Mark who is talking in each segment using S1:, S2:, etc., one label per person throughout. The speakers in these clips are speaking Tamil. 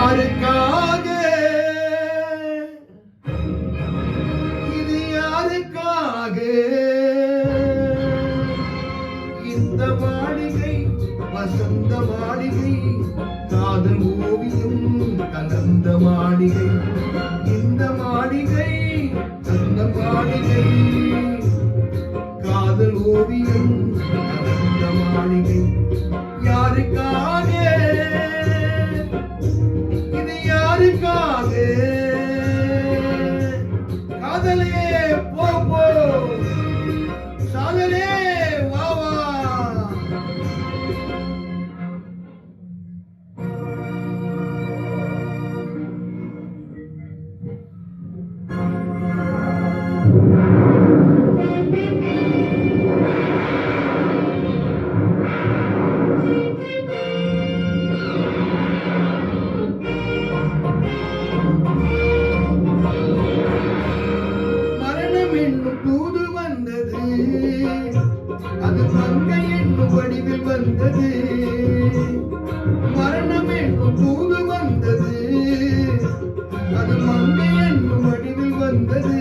S1: யாருக்காக இது யாருக்காக இந்த மாளிகை வசந்த மாளிகை காதல் ஓவியம் கலந்த மாளிகை இந்த மாளிகை அந்த மாளிகை காதல் ஓவியம் கலந்த மாளிகை யாருக்காக இது யாருக்காக காதலே போ போ சாதலே வா வா தூது வந்தது அது மங்கை என்னும் வடிவில் வந்தது மரணம் என்னும் தூது வந்தது அது மங்கை என்னும் வடிவில் வந்தது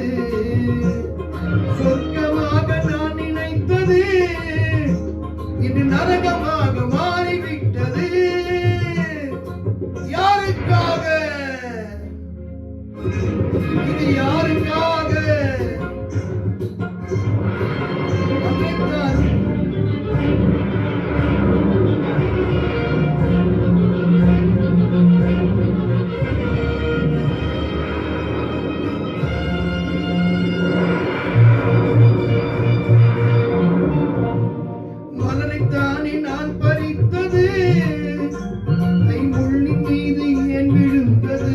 S1: சொர்க்கமாக நான் நினைத்தது இது நரகமாக மாறிவிட்டது யாருக்காக இது யாருக்காக மலரைத்தானே நான் பறித்தது கைமுள்ளின் மீது ஏன் விழுந்தது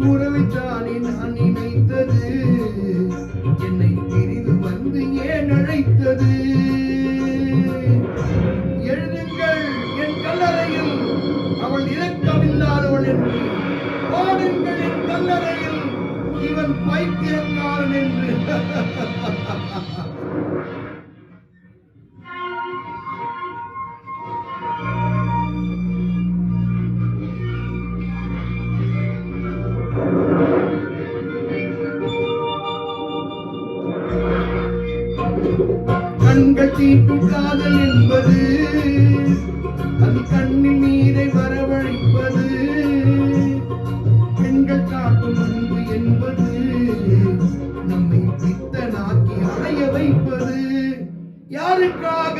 S1: உறவைத்தானே நான் நினைத்தது என்னை பிரிவு வந்து ஏன் அழைத்தது எழுதுங்கள் என் கல்லறையில் அவள் இரக்கமில்லாதவள் என்று பாடுங்கள் என் கல்லறையில் இவன் பைத்தியக்காரன் என்று கண்கள் தீட்டும் காதல் என்பது அது கண்ணில் நீரை வரவழைப்பது பெண்கள் காட்டும் அன்பு என்பது நம்மை பித்தனாக்கி அடைய வைப்பது யாருக்காக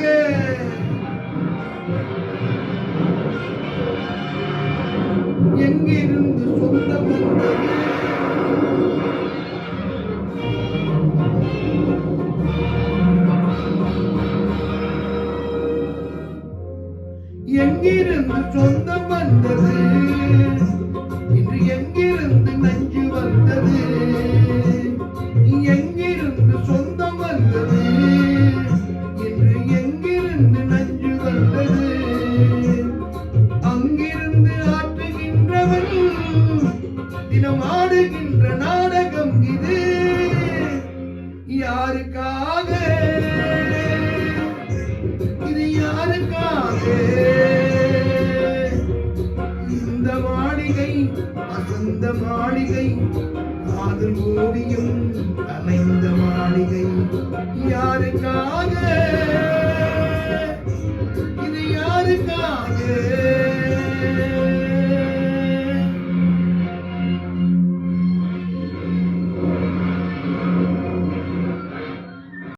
S1: எங்கிருந்து சொந்தம் வந்தது எங்கிருந்து சொந்தம் வந்தது இன்று எங்கிருந்து நஞ்சு வந்தது எங்கிருந்து சொந்தம் வந்தது இன்று எங்கிருந்து நஞ்சு வந்தது அங்கிருந்து ஆற்றுகின்றவன் தினம் ஆடுகின்ற நாடகம் இது யாருக்காக இது யாருக்காக இந்த மாளிகை வசந்த மாளிகை காதல் ஓவியம் கலைந்த மாளிகை யாருக்காக